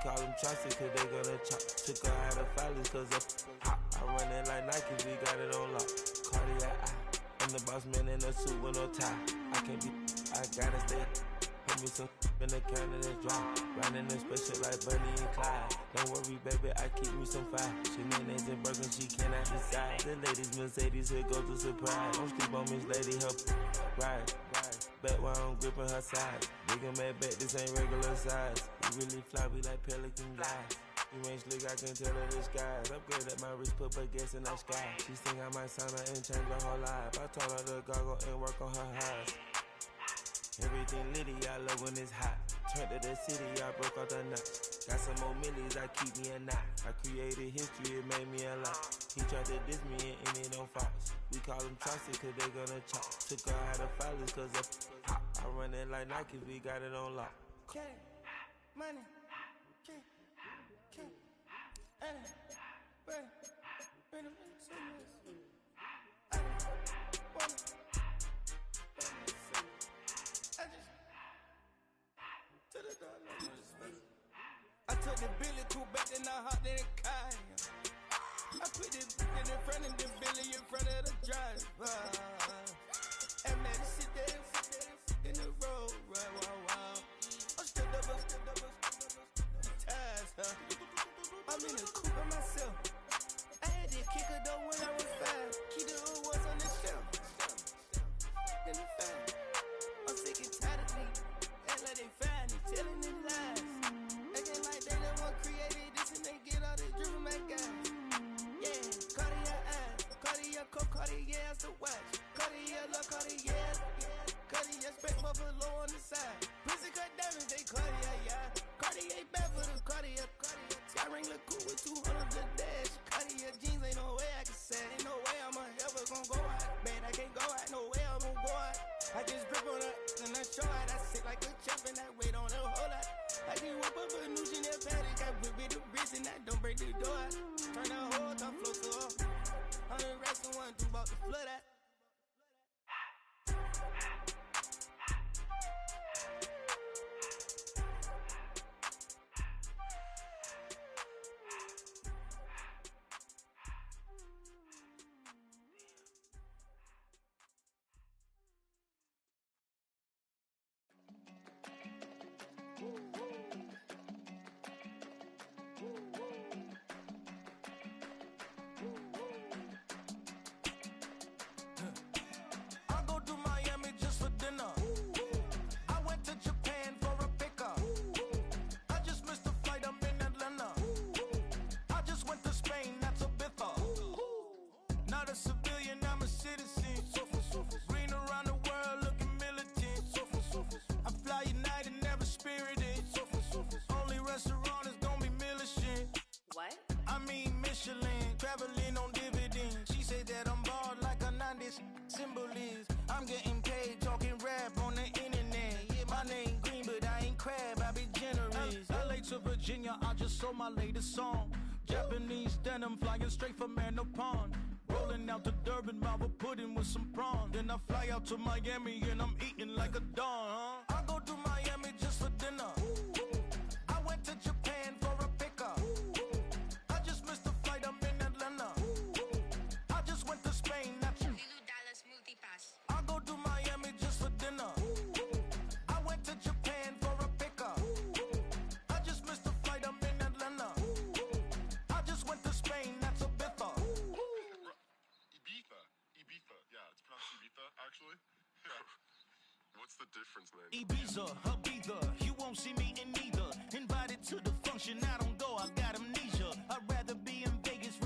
call them chopsticks cause they gonna chop. Took her out of filers cause of hot. I run it like Nike, we got it on lock. Cardiac eye, I'm the boss man in a suit with no tie. I can't be, I gotta stay. Put me some in the can and it's dry. Riding in special like Bunny and Clyde. Don't worry, baby, I keep me some fire. Shenanigans and Birkin, she cannot decide. The ladies Mercedes, here goes the surprise. Don't sleep on Miss Lady, help ride. Back while I'm gripping her side. Big and mad back, this ain't regular size. We really fly, we like pelican guys. You ain't slick, I can tell her the skies. Upgrade at my wrist, put baguettes in the sky. She think I might sign her and change her whole life. I told her to goggle and work on her highs. Everything litty, I love when it's hot. Turned to the city, I broke out the notch. Got some more millies, I keep me a knot. I created history, it made me a lot. He tried to diss me and it don't fox. We call them chopsticks cause they gonna chop. Took her out of filers cause of hot. I run it like Nike, we got it on lock. Okay, money, okay, I took the Billy Cool back and I hopped in the car. I put the in front of the Billy in front of the driver. And man, sit there in the road, right, wow. I'm still double, ties, huh? I'm in the coupe by myself. I had to kick her though when I was 5. Keep the old ones on the shelf. In the fan. I'm sick and tired of me. Act like they find it, telling them lies. Acting like they the one created this and they get all this driven my guys. Yeah, Cartier eyes, Cartier coke, Cartier as the watch. Cartier love, Cartier, Cartier spec buffalo on the side. Pussy cut diamonds, they Cartier, yeah. Cartier bad for the Cartier. Sky ring look cool with 200 the dash. Cartier jeans, ain't no way I can say. Ain't no way I'm ever gonna go out. Man, I can't go out, no way I'm gonna go out. I just grip on her and I show out. I sit like a champ and I wait on her whole lot. I just whip up a new Chanel paddock. I whip with the wrist and I don't break the door out. Turn the whole top float to her. 100 racks and 1 2 about to flood out. Echelon, traveling on dividends. She said that I'm bald like a 90s symbol is. I'm getting paid, talking rap on the internet. Yeah, my name green, but I ain't crab, I be generous. LA to Virginia, I just sold my latest song. Japanese denim, flying straight from Manapon. Rolling out to Durban, Malva pudding with some prawns. Then I fly out to Miami and I'm eating like a don, huh? I go to Miami just for dinner. I went to Japan for a pickup. I just missed the flight, I'm in Atlanta. I just went to Spain, that's $1 multipass. I go to Miami just for dinner. I went to Japan for a pickup. I just missed the flight, I'm in Atlanta. I just went to Spain, that's a biffa. Ibiza. Yeah, it's pronounced Ibiza, actually. Yeah. What's the difference, man? Ibiza, Ibiza, you won't see me in neither. Invited to the function, I don't go, I got amnesia. I'd rather be in Vegas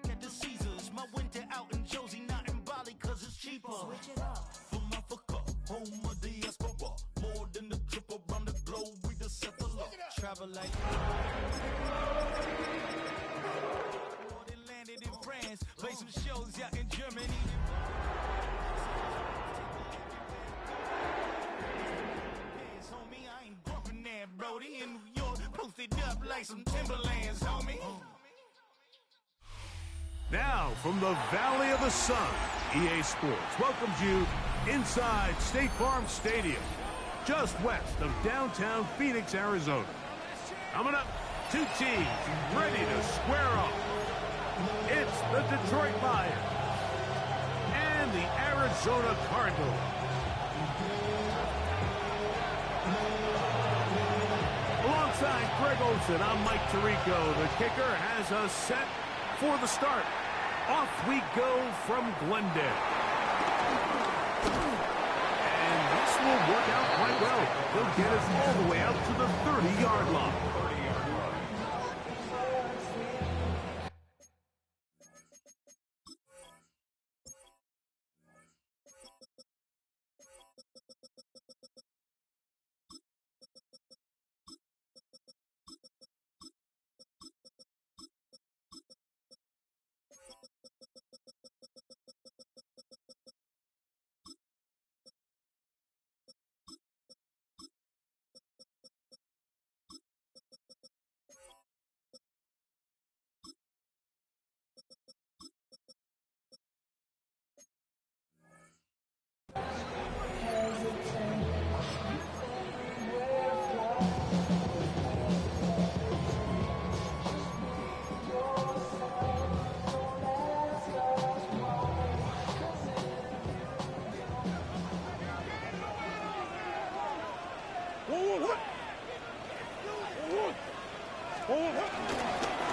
at the Caesars. My winter out in Josie, not in Bali, cause it's cheaper. Switch it up. From Africa, home of the diaspora. More than the trip around the globe, we the settle up. Travel like more than landed in France. Play some shows out in Germany. Brody in New York, posted up like some Timberlands, homie. Now, from the Valley of the Sun, EA Sports welcomes you inside State Farm Stadium, just west of downtown Phoenix, Arizona. Coming up, two teams ready to square off. It's the Detroit Lions and the Arizona Cardinals. Alongside Greg Olsen, I'm Mike Tirico. The kicker has us set for the start. Off we go from Glendale. And this will work out quite well. They'll get us all the way out to the 30-yard line.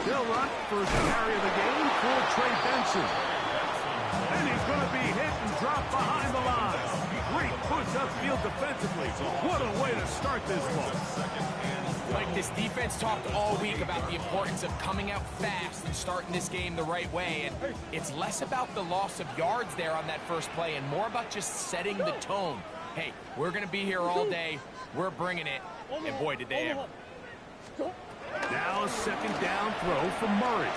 They'll run first carry of the game for Trey Benson. And he's going to be hit and dropped behind the line. Great push upfield defensively. What a way to start this ball. Like, this defense talked all week about the importance of coming out fast and starting this game the right way. And it's less about the loss of yards there on that first play and more about just setting the tone. Hey, we're going to be here all day. We're bringing it. And boy, did they ever. Now a second down throw for Murray.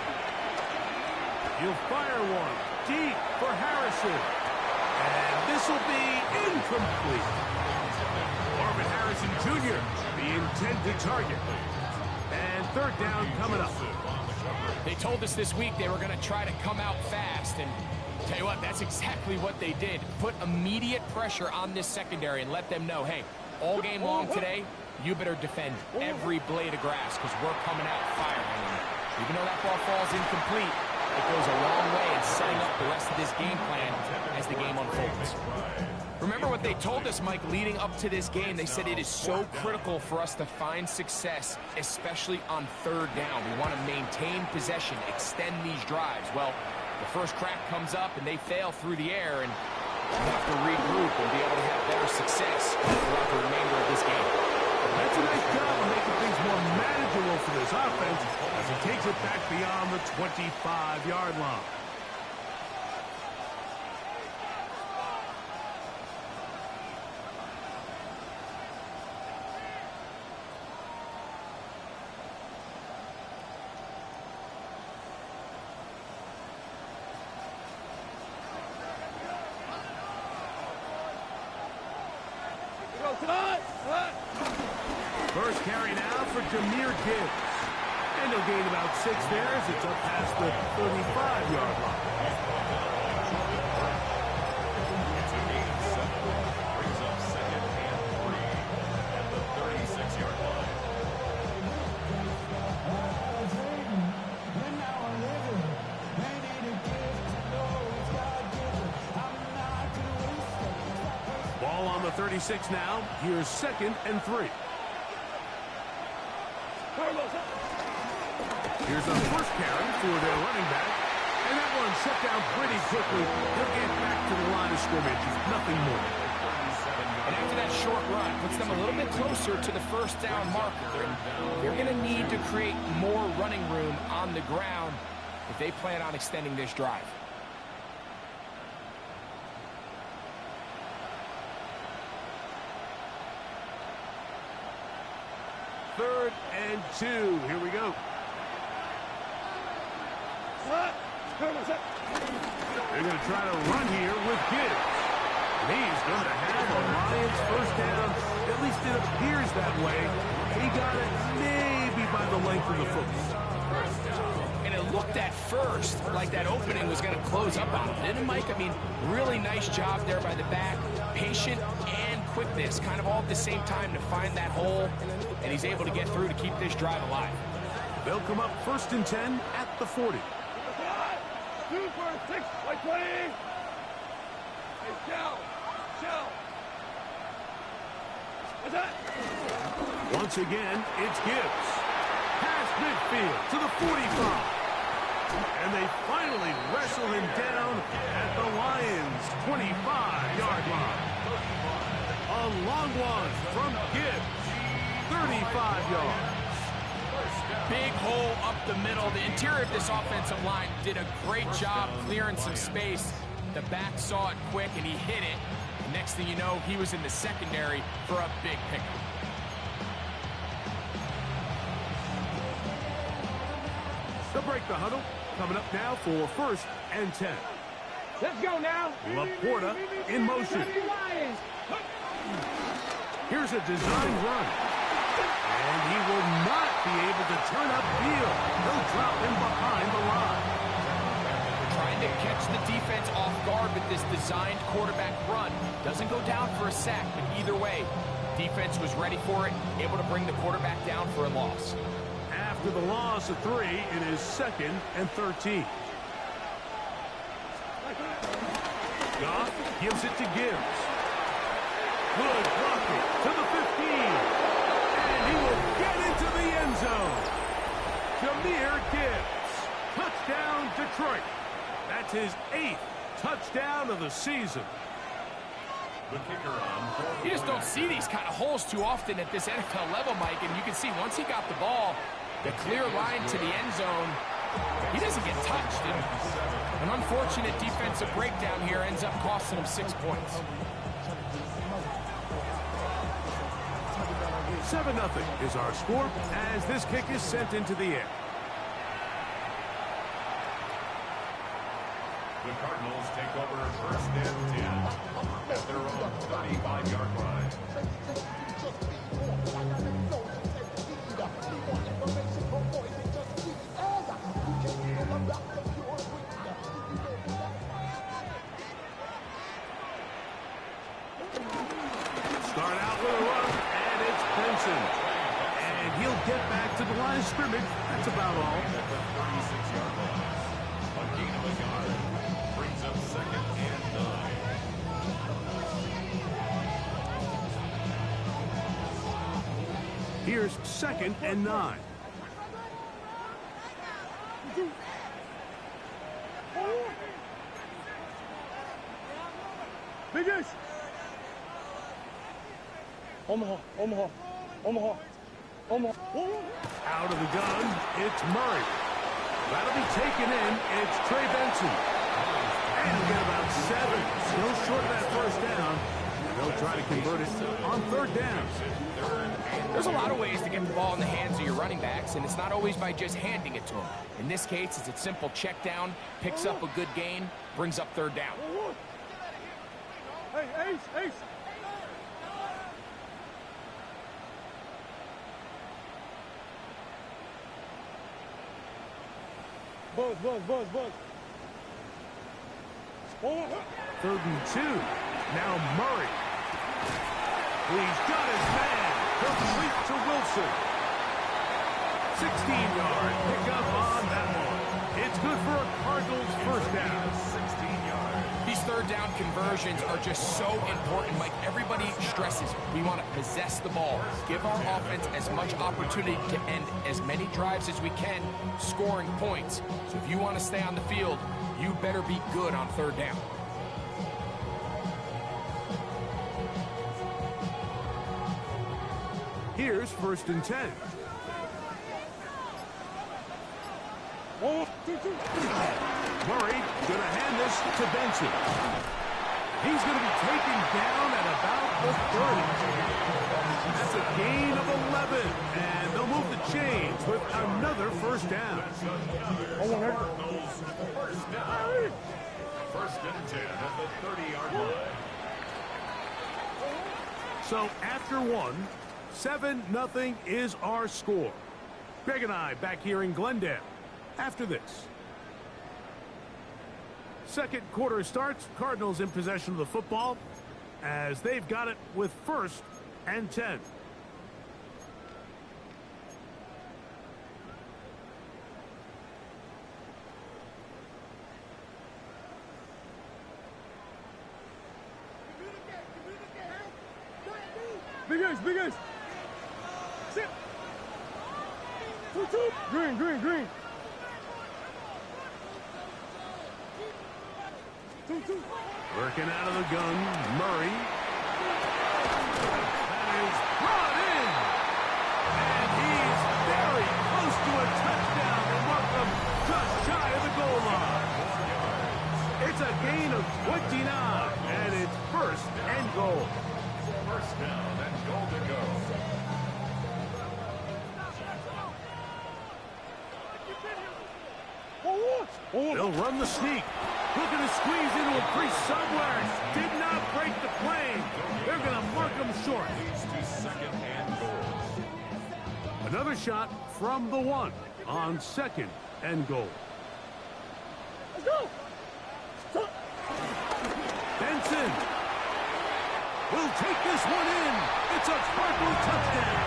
He'll fire one deep for Harrison. And this will be incomplete. Marvin Harrison Jr., the intended target. And third down coming up. They told us this week they were going to try to come out fast. And tell you what, that's exactly what they did. Put immediate pressure on this secondary and let them know, hey, all game long today, you better defend every blade of grass because we're coming out firing. And even though that ball falls incomplete, it goes a long way in setting up the rest of this game plan as the game unfolds. Remember what they told us, Mike, leading up to this game. They said it is so critical for us to find success, especially on third down. We want to maintain possession, extend these drives. Well, the first crack comes up and they fail through the air, and we'll have to regroup and be able to have better success throughout the remainder of this game. That's a nice job of making things more manageable for this offense as he takes it back beyond the 25-yard line. First carry now for Jahmyr Gibbs. And he'll gain about 6 there as it's up past the 35-yard line. Brings up second and 3 at the 36-yard line. Ball on the 36 now. Here's 2nd and 3. Here's a first carry for their running back. And that one shut down pretty quickly. He'll get back to the line of scrimmage. Nothing more. And after that short run, puts them a little bit closer to the first down marker. And they're going to need to create more running room on the ground if they plan on extending this drive. Third and 2. Here we go. They're going to try to run here with Gibbs. And he's going to have a Lions first down. At least it appears that way. He got it maybe by the length of the football. And it looked at first like that opening was going to close up on him, didn't it, Mike? I mean, really nice job there by the back. Patient and with this, kind of all at the same time to find that hole, and he's able to get through to keep this drive alive. They'll come up 1st and 10 at the 40. 2 for 6 by 20. Hey, shell. What's that? Once again, it's Gibbs. Past midfield to the 45. And they finally wrestle him down at the Lions' 25-yard line. A long one from Gibbs, 35 yards. Big hole up the middle. The interior of this offensive line did a great job clearing some space. The back saw it quick, and he hit it. And next thing you know, he was in the secondary for a big pickup. They'll break the huddle. Coming up now for 1st and 10. Let's go now. Laporta in motion. Here's a design run. And he will not be able to turn upfield. He'll drop him behind the line. Trying to catch the defense off guard with this designed quarterback run. Doesn't go down for a sack, but either way, defense was ready for it, able to bring the quarterback down for a loss. After the loss of 3, it is 2nd and 13. Goff gives it to Gibbs. Good blocking to the 15. And he will get into the end zone. Jahmyr Gibbs. Touchdown, Detroit. That's his 8th touchdown of the season. You just don't see these kind of holes too often at this NFL level, Mike, and you can see once he got the ball, the clear line to the end zone, he doesn't get touched. And an unfortunate defensive breakdown here ends up costing him 6 points. 7-0 is our score as this kick is sent into the air. The Cardinals take over 1st and 10 at their own 35-yard line. Start out with a run, and it's Benson. And he'll get back to the line of scrimmage. That's about all. At the 36-yard line. A gain of a yard brings up 2nd and 9. Here's 2nd and 9. Biggest. Omaha. Out of the gun, it's Murray. That'll be taken in. It's Trey Benson. And he'll get about 7. Still short of that 1st down. They'll try to convert it on 3rd down. There's a lot of ways to get the ball in the hands of your running backs, and it's not always by just handing it to them. In this case, it's a simple check down, picks up a good gain, brings up 3rd down. Hey, Ace. Buzz. 3rd and 2. Now Murray. He's got his man. Complete to Wilson. 16-yard pickup on that one. It's good for a Cardinals 1st down. 16 yards. These 3rd down conversions are just so important, Mike. Everybody stresses we want to possess the ball, give our offense as much opportunity to end as many drives as we can, scoring points. So if you want to stay on the field, you better be good on 3rd down. Here's 1st and 10. Murray going to hand this to Benson. He's going to be taken down at about the 30. That's a gain of 11. And they'll move the chains with another 1st down. 1st and 10 at the 30-yard line. So after 1, 7-0 is our score. Greg and I back here in Glendale after this. 2nd quarter starts. Cardinals in possession of the football. as they've got it with 1st and 10. Big ace. Sit. 2-2. Green. 2-2. Working out of the gun, Murray. That is brought in. And he's very close to a touchdown. And welcome just shy of the goal line. It's a gain of 29, and it's 1st and goal. First down and goal to go. They'll run the sneak. Looking to squeeze into a crease somewhere. Did not break the plane. They're going to mark him short. Leads to 2nd and goal. Another shot from the 1 on 2nd and goal. Let's go. Benson will take this one in. It's a Cardinal touchdown.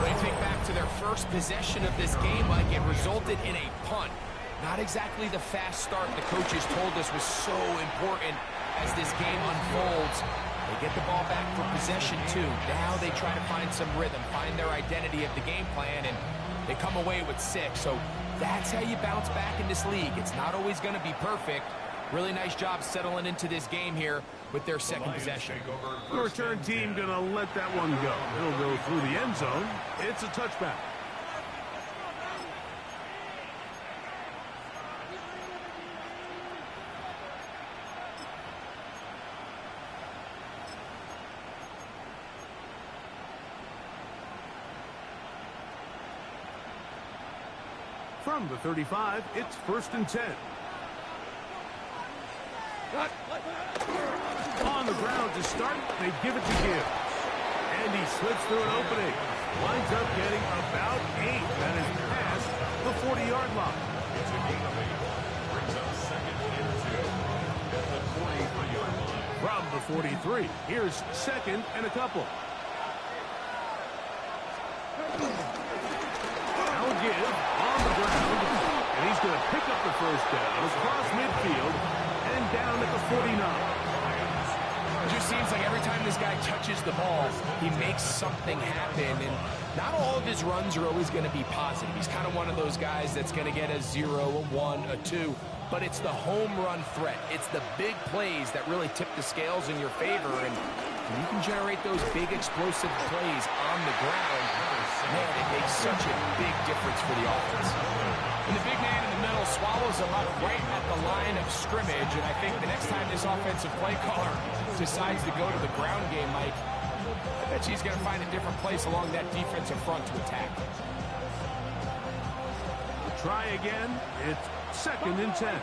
They think back to their first possession of this game like it resulted in a punt. Not exactly the fast start the coaches told us was so important as this game unfolds. They get the ball back for possession 2. Now they try to find some rhythm, find their identity of the game plan, and they come away with 6. So that's how you bounce back in this league. It's not always going to be perfect. Really nice job settling into this game here with their 2nd possession. The return team going to let that one go. It'll go through the end zone. It's a touchback. From the 35, it's 1st and 10. On the ground to start, they give it to Gibbs. And he slips through an opening. Winds up getting about 8. That is past the 40-yard line. It's a gain of 8. Brings up 2nd and 2 at the 43-yard line. From the 43, here's 2nd and a couple. Now Gibbs on the ground. And he's going to pick up the 1st down across midfield and down at the 49. It just seems like every time this guy touches the ball, he makes something happen. And not all of his runs are always going to be positive. He's kind of one of those guys that's going to get a 0, a 1, a 2. But it's the home run threat. It's the big plays that really tip the scales in your favor. And when you can generate those big explosive plays on the ground, man, it makes such a big difference for the offense. And the big man in the middle swallows him up right at the line of scrimmage. And I think the next time this offensive play caller decides to go to the ground game, Mike, I bet he's going to find a different place along that defensive front to attack. Try again. It's 2nd and 10.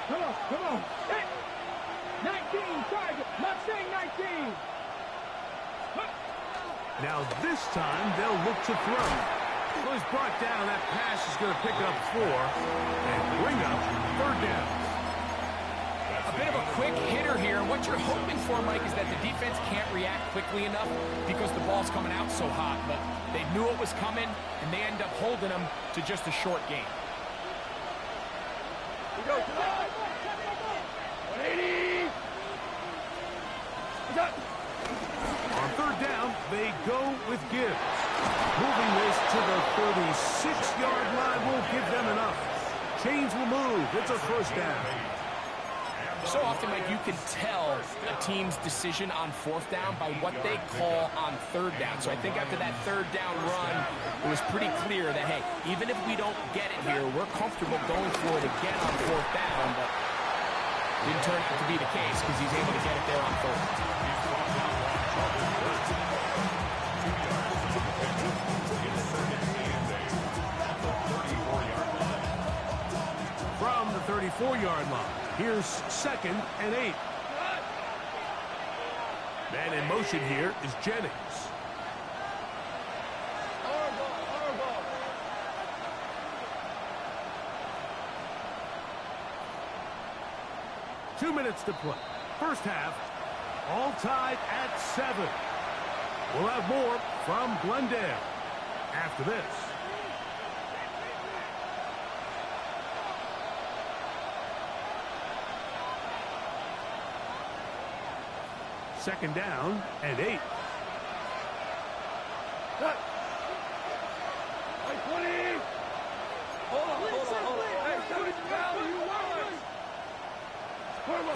Come on. Hey. 19, target. Not saying 19. Now this time they'll look to throw. Well, he's brought down. That pass is going to pick up 4 and bring up 3rd down. A bit of a quick hitter here. What you're hoping for, Mike, is that the defense can't react quickly enough because the ball's coming out so hot. But they knew it was coming, and they end up holding them to just a short game. Here we go. 180. On 3rd down, they go with Gibbs. Moving this to the 36-yard line will give them enough. Chains will move. It's a 1st down. So often, Mike, you can tell a team's decision on 4th down by what they call on 3rd down. So I think after that 3rd down run, it was pretty clear that, hey, even if we don't get it here, we're comfortable going for it again on 4th down. But didn't turn out to be the case because he's able to get it there on 3rd. From the 34-yard line, here's 2nd and 8. Man in motion here is Jennings. 2 minutes to play. First half, all tied at 7. We'll have more from Glendale after this. Second down and 8. Cut. Hey, 20. Hold on. Hey,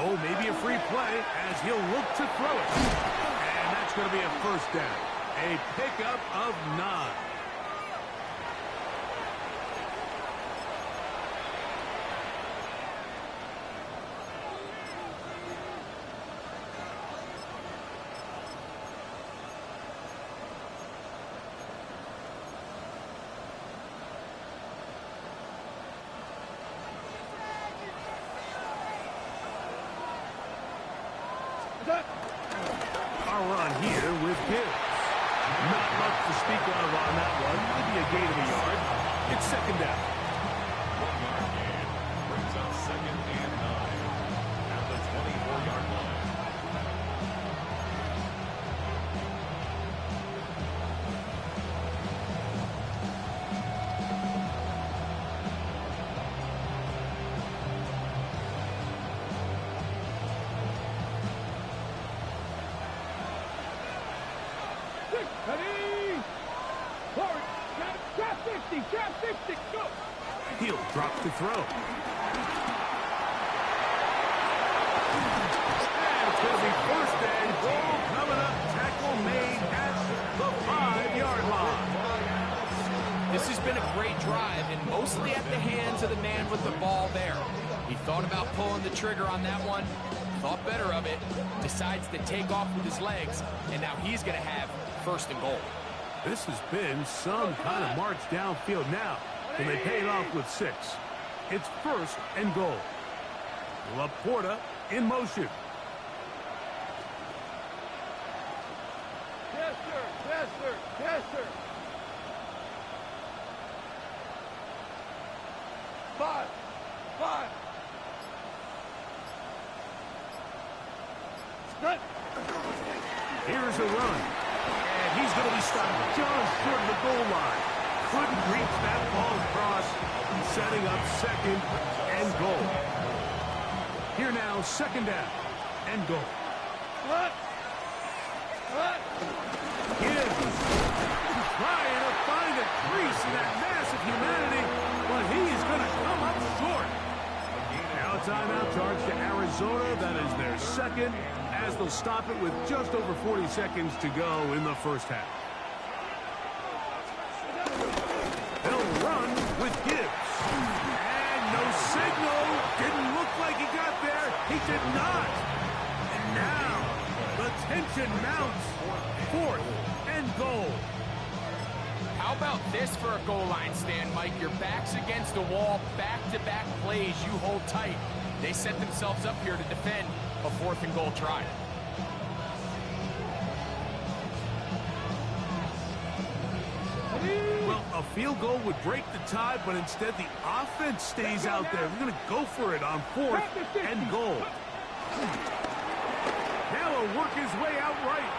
oh, maybe a free play as he'll look to throw it. And that's going to be a first down. A pickup of 9. Our run here with Gibbs. Not much to speak of on that one. Maybe a gain of a yard. It's second down. 1 yard gain brings up 2nd and 9 at the 24-yard line. Ready. Forward. Trap 60. Trap 60. Go. He'll drop to throw. And it's going to be first and goal coming up. Tackle made at the 5-yard line. This has been a great drive, and mostly at the hands of the man with the ball there. He thought about pulling the trigger on that one, thought better of it, decides to take off with his legs, and now he's going to have first and goal. This has been some kind of march downfield now, and they pay it off with 6. It's first and goal. Laporta in motion. Yes, sir. Yes, sir. Yes, sir. 5. Split. Here's a run. And he's going to be stopped just short of the goal line. Couldn't reach that ball across, setting up second and goal. Here now, second down and goal. What? Gibbs trying to find a crease in that mass of humanity, but he's going to come up short. Now a timeout charge to Arizona. That is their second, as they'll stop it with just over 40 seconds to go in the first half. They'll run with Gibbs. And no signal. Didn't look like he got there. He did not. And now the tension mounts. 4th and goal. How about this for a goal line stand, Mike? Your back's against the wall, back-to-back plays you hold tight. They set themselves up here to defend a 4th and goal try. Well, a field goal would break the tie, but instead the offense stays out there. We're going to go for it on 4th and goal. Now he'll work his way out right.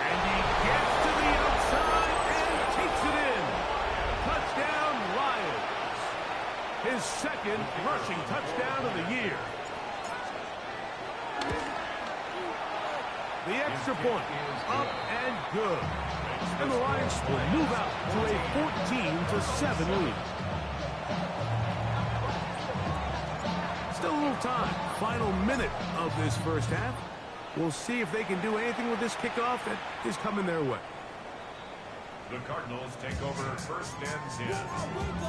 And he gets to the outside and takes it in. Touchdown, Lions. His second rushing touchdown of the year. The extra point, up and good. And the Lions will move out to a 14-7 lead. Still a little time. Final minute of this first half. We'll see if they can do anything with this kickoff that is coming their way. The Cardinals take over 1st and 10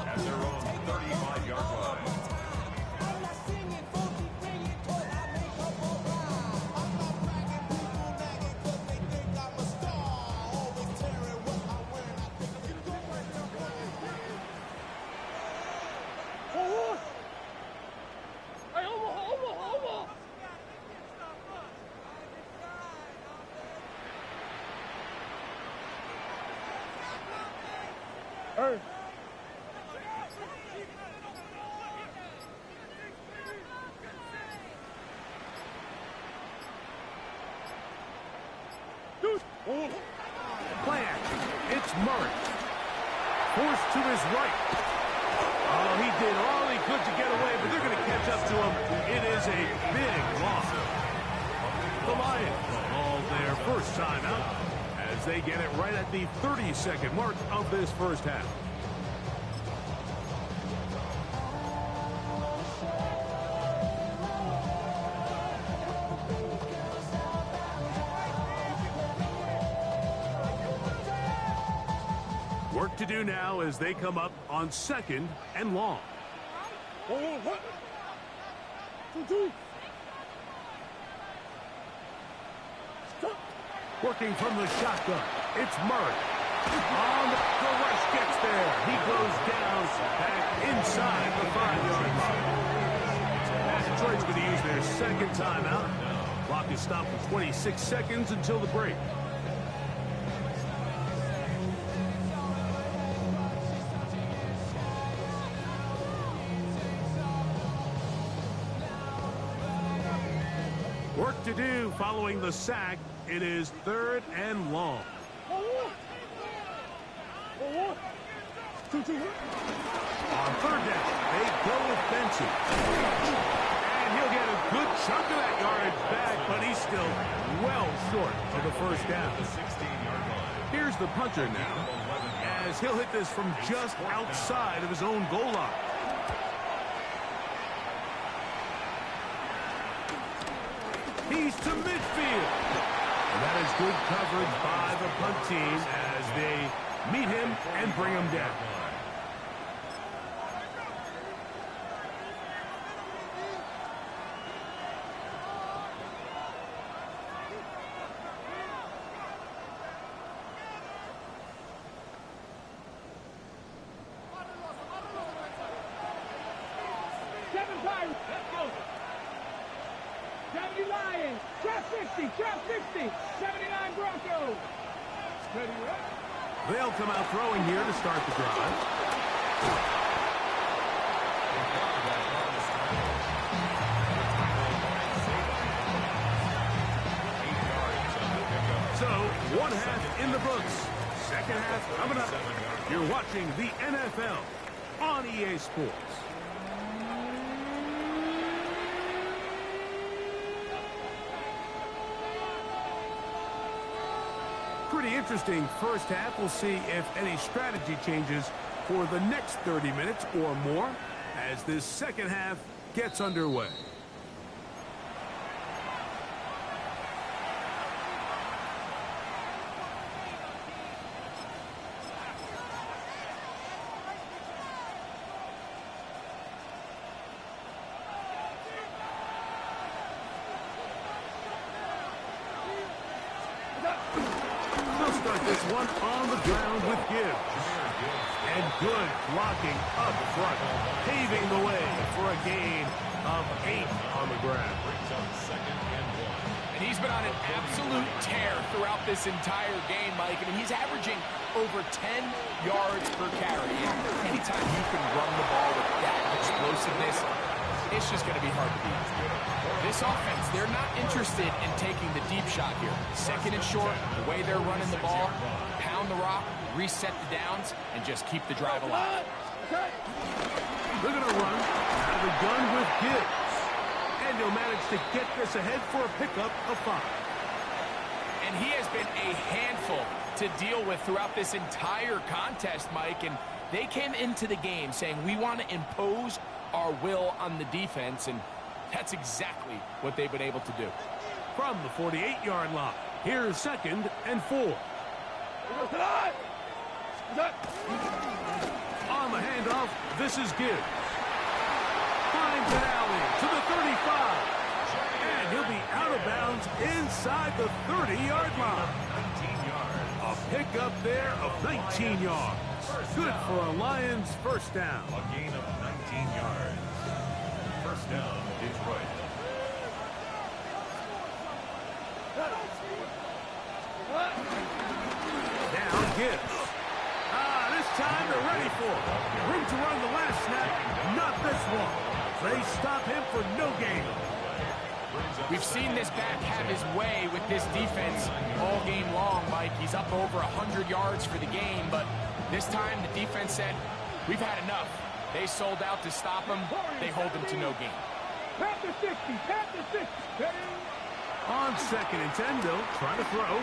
at their own 35-yard line. Murray. Forced to his right. Oh, he did all he could to get away, but they're going to catch up to him. It is a big loss. The Lions call their first timeout as they get it right at the 30-second mark of this first half. Work to do now as they come up on 2nd and long. Working from the shotgun, it's Murray. On the rush gets there. He goes down back inside the 5-yard line. Detroit's going to use their second timeout. Clock is stopped for 26 seconds until the break. Work to do following the sack. It is 3rd and long. On 3rd down, they go with Benson. And he'll get a good chunk of that yardage back, but he's still well short of the first down. Here's the punter now, as he'll hit this from just outside of his own goal line. He's to midfield. And that is good coverage by the punt team as they meet him and bring him down. Lions, trap 60, trap 60, 79 Broncos. They'll come out throwing here to start the drive. So, one half in the books. Second half coming up. You're watching the NFL on EA Sports. Pretty interesting first half. We'll see if any strategy changes for the next 30 minutes or more as this second half gets underway. This one on the ground with Gibbs. And good blocking up front, paving the way for a gain of 8 on the ground. And he's been on an absolute tear throughout this entire game, Mike. I mean, he's averaging over 10 yards per carry. And anytime you can run the ball with that explosiveness, it's just going to be hard to beat. This offense, they're not interested in taking the deep shot here. Second and short, the way they're running the ball, pound the rock, reset the downs, and just keep the drive alive. They're going to run out of the gun with Gibbs. And he'll manage to get this ahead for a pickup of 5. And he has been a handful to deal with throughout this entire contest, Mike. And they came into the game saying, we want to impose our will on the defense, and that's exactly what they've been able to do. From the 48-yard line, here's 2nd and 4. On the handoff, this is Gibbs. Finds an alley to the 35. And he'll be out of bounds inside the 30-yard line. A pickup there of 19 yards. Good for a Lions first down. A gain of 19 yards. First down, Detroit. Down Gibbs. This time they're ready for it. Room to run the last snap, not this one. They stop him for no gain. We've seen this back have his way with this defense all game long, Mike. He's up over 100 yards for the game, but this time the defense said, we've had enough. They sold out to stop him. They hold him to no gain. Pat the 60, pat the 60. On 2nd and 10, they'll try to throw.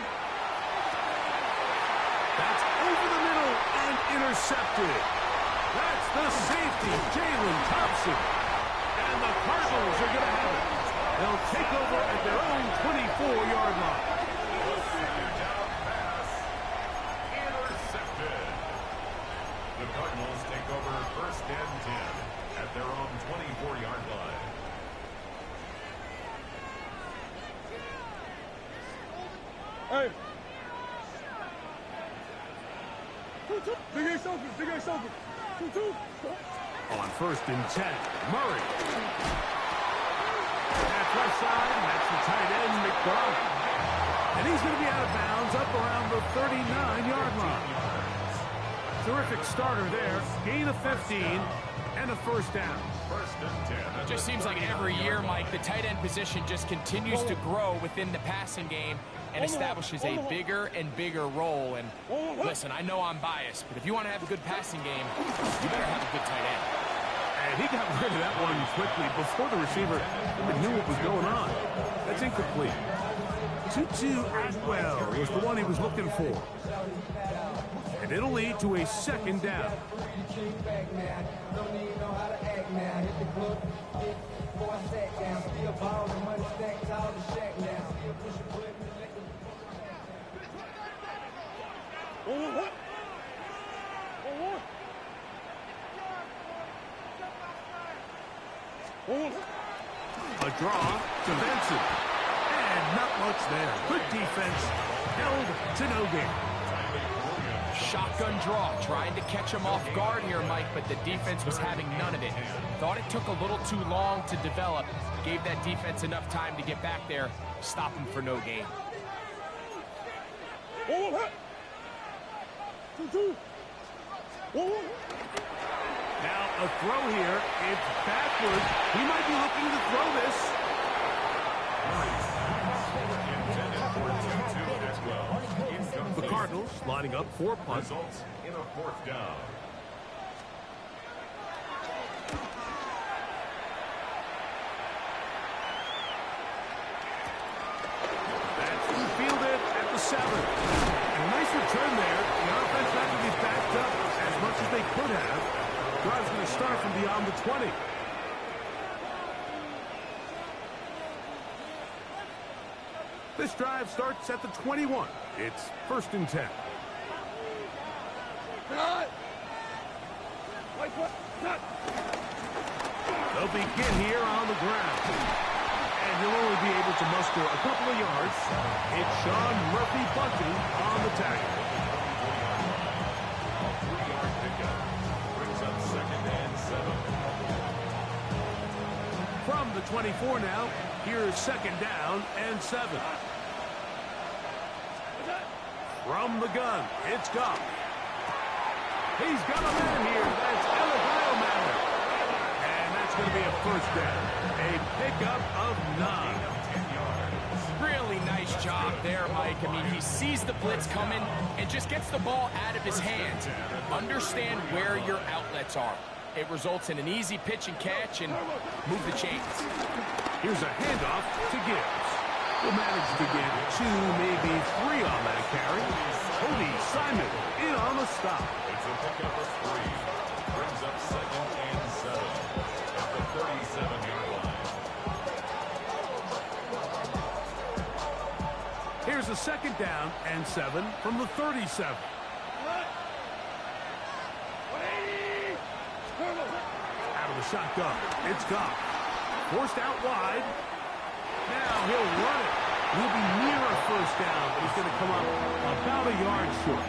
That's over the middle and intercepted. That's the safety, Jalen Thompson. And the Cardinals are going to have it. They'll take over at their own 24-yard line. Intercepted. The Cardinals take over 1st and 10 at their own 24-yard line. Hey. Big Ace open, big Ace open. 2-2. On 1st and 10, Murray. At left side, that's the tight end, McBride. And he's going to be out of bounds up around the 39-yard line. Terrific starter there. Gain of 15 and a 1st down. 1st and 10. It just seems like every year, Mike, the tight end position just continues to grow within the passing game and establishes a bigger and bigger role. And listen, I know I'm biased, but if you want to have a good passing game, you better have a good tight end. And he got rid of that one quickly before the receiver even knew what was going on. That's incomplete. Tutu Atwell was the one he was looking for. And it'll lead to a 2nd down. A draw to Benson. And not much there. Good defense. Held to no gain. Shotgun draw, trying to catch him off guard here, Mike, but the defense was having none of it. Thought it took a little too long to develop. Gave that defense enough time to get back there. Stop him for no gain. Now a throw here. It's backwards. He might be looking to throw this. The Cardinals lining up for punt. Results in a 4th down. That's fielded at the 7. And a nice return there. The offense not going to be backed up as much as they could have. Drive's going to start from beyond the 20. This drive starts at the 21. It's 1st and 10. They'll begin here on the ground. And he'll only be able to muster a couple of yards. It's Sean Murphy Bunting on the tackle. 3-yard pickup. Brings up 2nd and 7. From the 24 now, here's 2nd down and 7. From the gun, it's Goff. He's got a man here. That's Madden. And that's going to be a 1st down. A pickup of 9. Really nice job there, Mike. I mean, he sees the blitz coming and just gets the ball out of his hands. Understand where your outlets are. It results in an easy pitch and catch and move the chains. Here's a handoff to Gibbs. Will manage to get 2, maybe 3 on that carry. Cody Simon in on the stop. It's a pickup of 3. Brings up 2nd and 7 at the 37-yard line. Here's a 2nd down and 7 from the 37. Out of the shotgun, it's Goff. Forced out wide. Now he'll run it. He'll be near a 1st down, but he's going to come up about a yard short.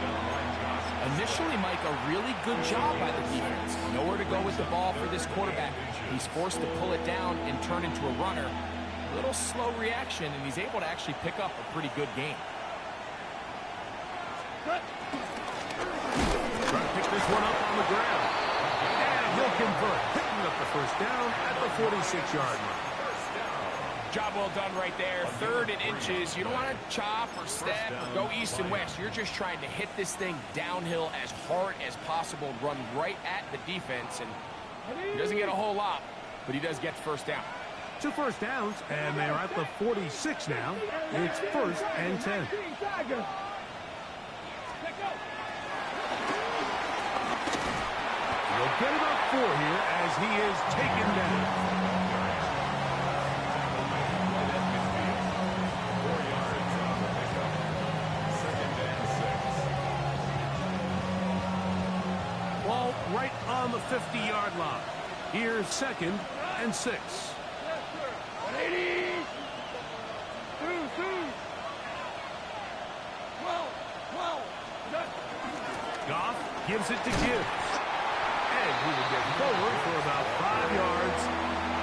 Initially, Mike, a really good job by the defense. Nowhere to go with the ball for this quarterback. He's forced to pull it down and turn into a runner. A little slow reaction, and he's able to actually pick up a pretty good game. Trying to pick this one up on the ground. And he'll convert, picking up the 1st down at the 46-yard line. Job well done right there. 3rd and inches. You don't want to chop or step or go east and west. You're just trying to hit this thing downhill as hard as possible, run right at the defense, and he doesn't get a whole lot, but he does get the first down. 2 first downs, and they're at the 46 now. It's 1st and 10. He'll get about 4 here as he is taken down. 4 yards on the pickup. 2nd and 6. Ball right on the 50-yard line. Here's 2nd and 6. Goff gives it to Gibbs. And he will get forward for about 5 yards.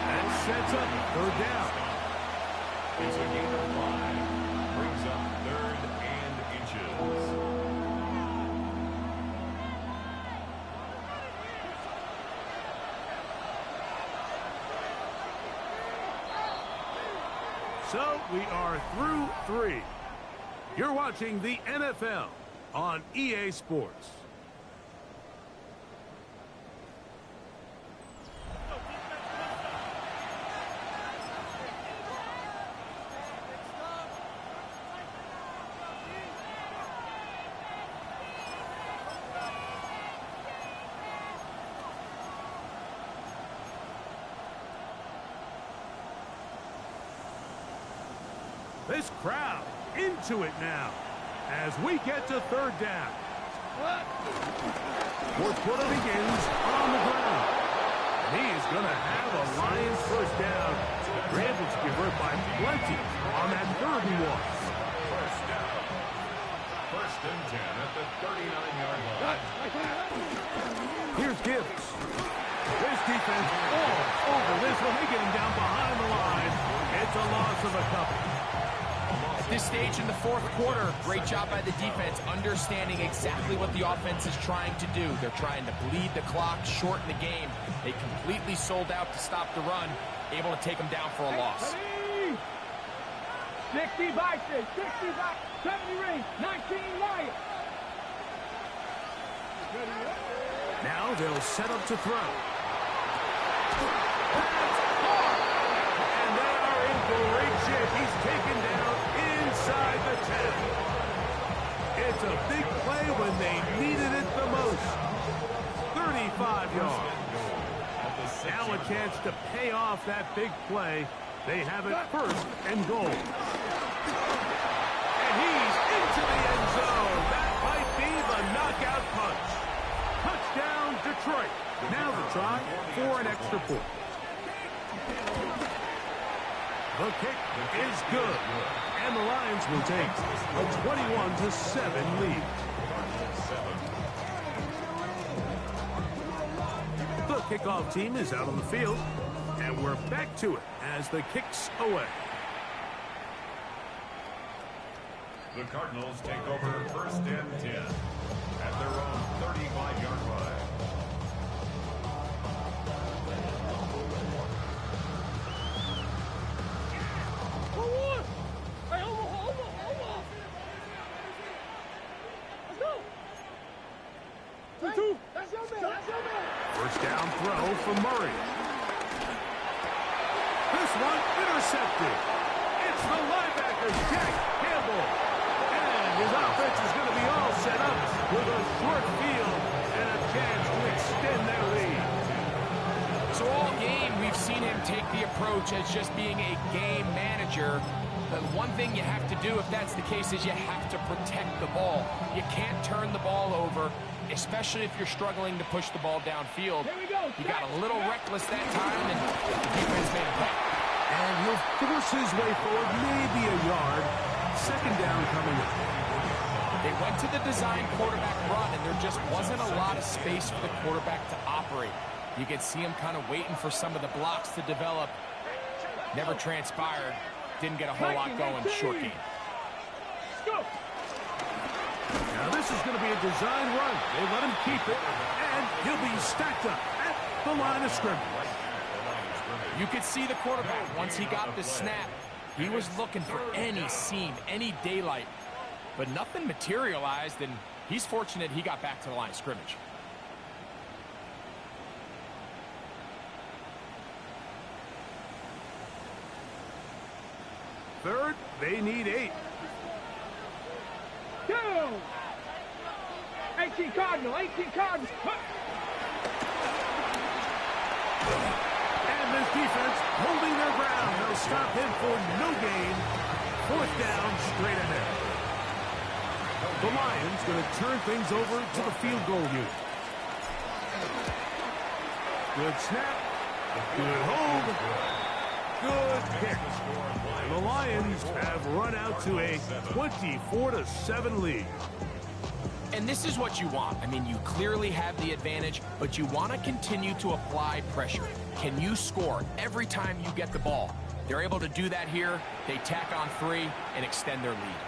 That sets up 3rd down. It's a gain of 5. Brings up 3rd and inches. So we are through 3. You're watching the NFL on EA Sports. This crowd into it now as we get to 3rd down. 4th quarter begins on the ground. And he is going to have a Lions first down. They're able to convert by plenty on that 3rd and 1. First down. 1st and 10 at the 39-yard line. Here's Gibbs. This defense all over this one. They get him down behind the line. It's a loss of a couple. At this stage in the 4th quarter, great job by the defense, understanding exactly what the offense is trying to do. They're trying to bleed the clock, shorten the game. They completely sold out to stop the run, able to take them down for a loss. 60 by 6, 60 by 70 rings, 19 Lions. Now they'll set up to throw. And they are in great shape. He's taken down inside the 10. It's a big play when they needed it the most. 35 yards. Now a chance to pay off that big play. They have it 1st and goal. And he's into the end zone. That might be the knockout punch. Touchdown, Detroit. Now the try for an extra point. The kick is good. And the Lions will take a 21-7 lead. The kickoff team is out on the field. And we're back to it as the kick's away. The Cardinals take over 1st and 10 at their own 35-yard line. First down throw for Murray. This one intercepted. It's the linebacker, Jack Campbell. And his offense is going to be all set up with a short field and a chance to extend their lead. So all game, we've seen him take the approach as just being a game manager. But one thing you have to do, if that's the case, is you have to protect the ball. You can't turn the ball over, especially if you're struggling to push the ball downfield. He got a little reckless that time, and the defense made him pay. And he'll force his way forward, maybe a yard. 2nd down coming up. They went to the design quarterback run, and there just wasn't a lot of space for the quarterback to operate. You could see him kind of waiting for some of the blocks to develop. Never transpired. Didn't get a whole lot going. Short game. Now this is going to be a design run. They let him keep it, and he'll be stacked up at the line of scrimmage. You could see the quarterback, once he got the snap, he was looking for any seam, any daylight, but nothing materialized, and he's fortunate he got back to the line of scrimmage. Third, they need 8. 2. 18 Cardinal, 18 Cardinal. And this defense holding their ground. They'll stop him for no gain. 4th down, straight ahead. The Lions going to turn things over to the field goal unit. Good snap. Good hold. Good kick. And the Lions have run out to a 24-7 lead. And this is what you want. I mean, you clearly have the advantage, but you want to continue to apply pressure. Can you score every time you get the ball? They're able to do that here. They tack on 3 and extend their lead.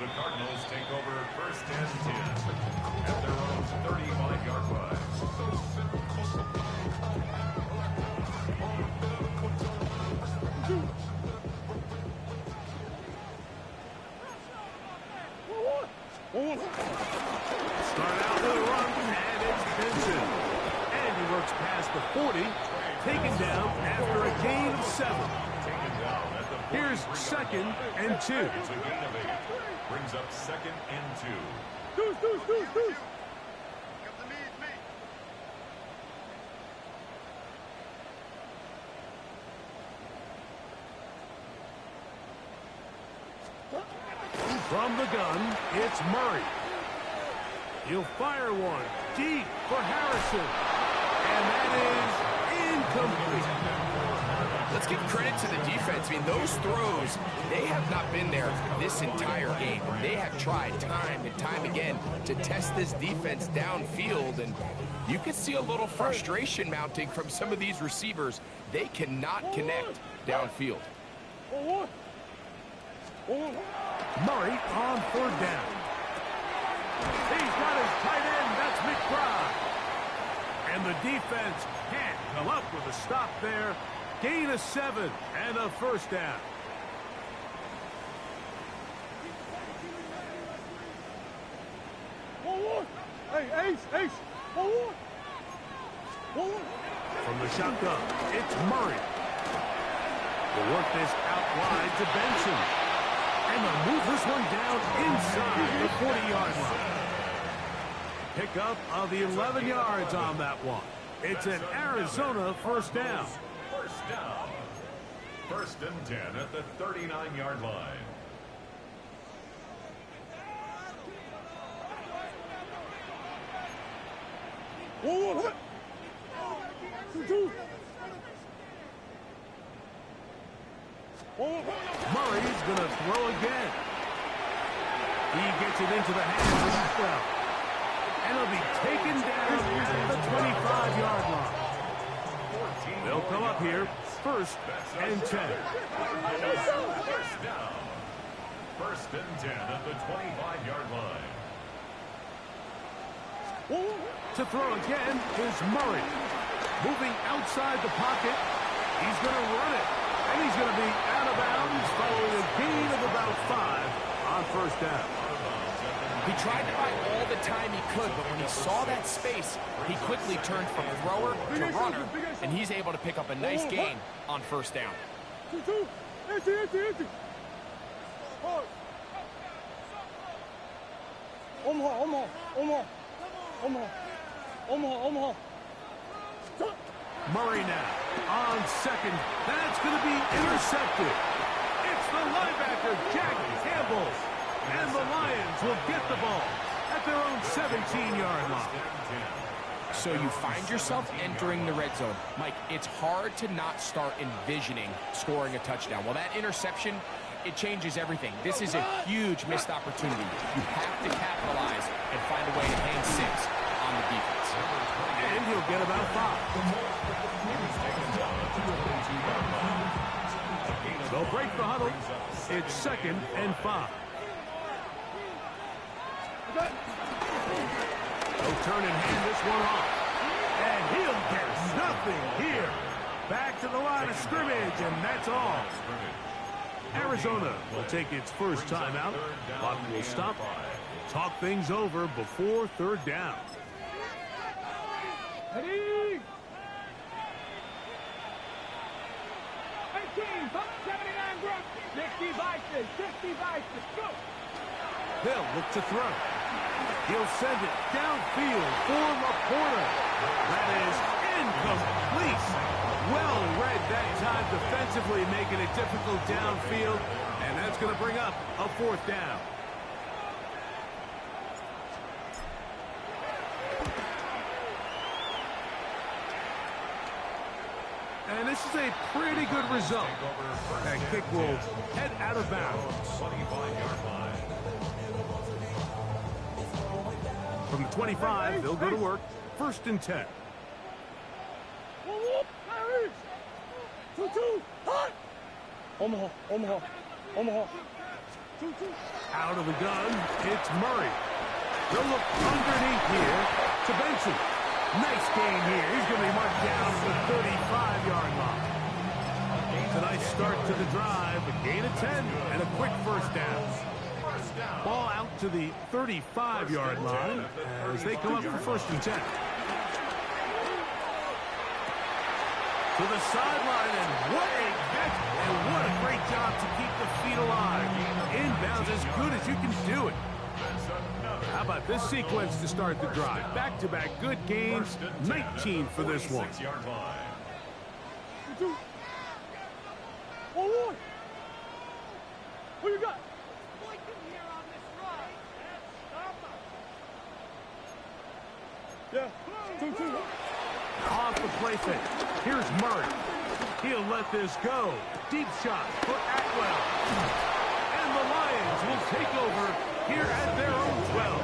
The Cardinals take over 1st and 10 at their own 35-yard line. Start out with a run, and it's Benson. And he works past the 40, taken down after a gain of 7. Here's 2nd and 2. It's a gain of 8. Brings up 2nd and 2. Deuce. Come to me, it's me. From the gun, it's Murray. He'll fire one deep for Harrison. And that is incomplete. Let's give credit to the defense. I mean, those throws, they have not been there this entire game. They have tried time and time again to test this defense downfield, and you can see a little frustration mounting from some of these receivers. They cannot connect downfield. Murray on 3rd down. He's got his tight end. That's McBride. And the defense can't come up with a stop there. Gain of 7 and a 1st down. Hey, Ace. From the shotgun, it's Murray. We'll work this out wide to Benson. And they'll move this one down inside the 40-yard line. Pickup of 11 yards on that one. It's an Arizona 1st down. 1st down. 1st and 10 at the 39-yard line. Murray's going to throw again. He gets it into the hands of Echelon. And he'll be taken down at the 25-yard line. They'll come up here 1st and 10. 1st down. 1st and 10 at the 25-yard line. To throw again is Murray. Moving outside the pocket. He's going to run it. And he's going to be out of bounds following a gain of about 5 on 1st down. He tried to buy all the time he could, but when he saw that space, he quickly turned from thrower to runner, and he's able to pick up a nice gain on 1st down. Murray now on 2nd. That's going to be intercepted. It's the linebacker, Jack Campbell. And the Lions will get the ball at their own 17-yard line. So you find yourself entering the red zone. Mike, it's hard to not start envisioning scoring a touchdown. Well, that interception, it changes everything. This is a huge missed opportunity. You have to capitalize and find a way to hang 6 on the defense. And he'll get about 5. They'll break the huddle. It's 2nd and 5. They'll turn and hand this one off. And he'll get nothing here. Back to the line of scrimmage, and that's all. Arizona will take its first timeout. Clock will stop. Talk things over before third down. Ready? 18, 79 grabs, 60 vices, 60 vices, go! They'll look to throw. He'll send it downfield for Laporta. That is incomplete. Well read that time defensively, making it difficult downfield, and that's going to bring up a fourth down. And this is a pretty good result. That kick will head out of bounds. 25-yard line. From the 25, they'll go to work. First and 10. Omaha. Out of the gun, it's Murray. They'll look underneath here to Benson. Nice gain here. He's going to be marked down to the 35-yard line. It's a nice start to the drive. A gain of 10 and a quick first down. Ball out to the 35-yard line as they come up for first and 10. To the sideline, and what a catch, and what a great job to keep the feet alive. Inbounds as good as you can do it. How about this sequence to start the drive? Back-to-back good gains, 19 for this one. What you got? Yeah, 2-2. Off the play fake. Here's Murray. He'll let this go. Deep shot for Atwell. And the Lions will take over here at their own 12.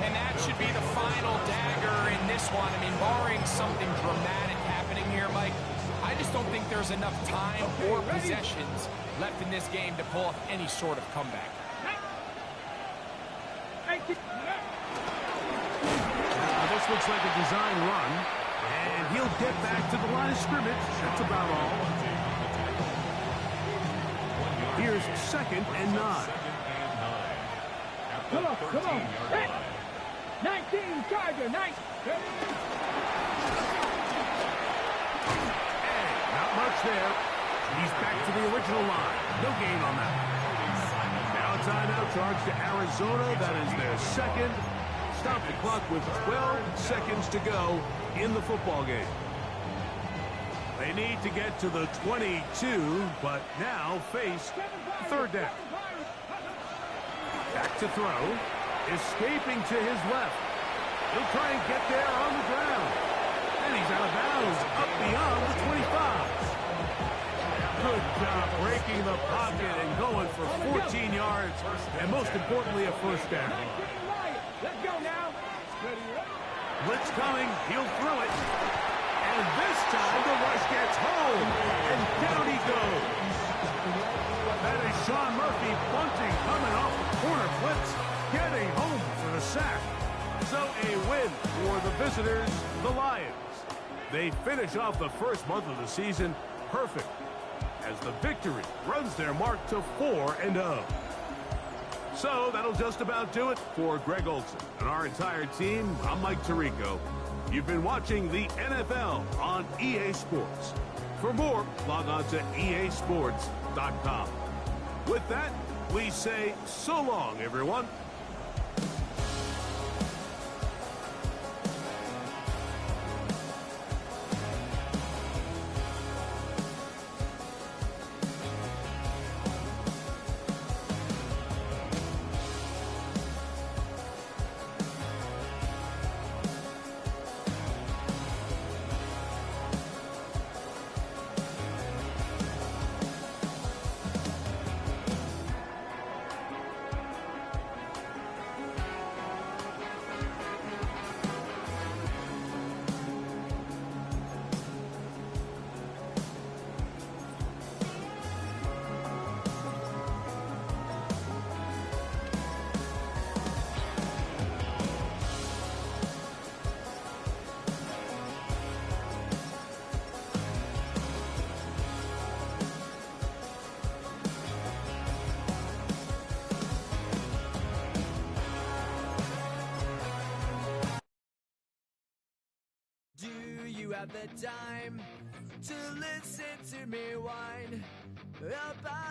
And that should be the final dagger in this one. I mean, barring something dramatic happening here, Mike, I just don't think there's enough time or possessions left in this game to pull off any sort of comeback. This looks like a design run, and he'll get back to the line of scrimmage. That's about all. Here's second and 9. Come on. Hey. 19, Charger, 19. Not much there. He's back to the original line. No gain on that. Now a timeout charge to Arizona. That is their second. Stop the clock with 12 seconds to go in the football game. They need to get to the 22, but now face third down. Back to throw. Escaping to his left. He'll try and get there on the ground. And he's out of bounds up beyond the 25. Good job breaking the pocket and going for 14 yards. And most importantly, a first down. Let's go now. Blitz coming. He'll throw it. And this time the rush gets home. And down he goes. That is Sean Murphy bunting coming off the corner blitz. Getting home for the sack. So a win for the visitors, the Lions. They finish off the first month of the season perfect as the victory runs their mark to 4-0. So that'll just about do it for Greg Olson and our entire team. I'm Mike Tirico. You've been watching the NFL on EA Sports. For more, log on to easports.com. With that, we say so long, everyone. you have the time to listen to me whine about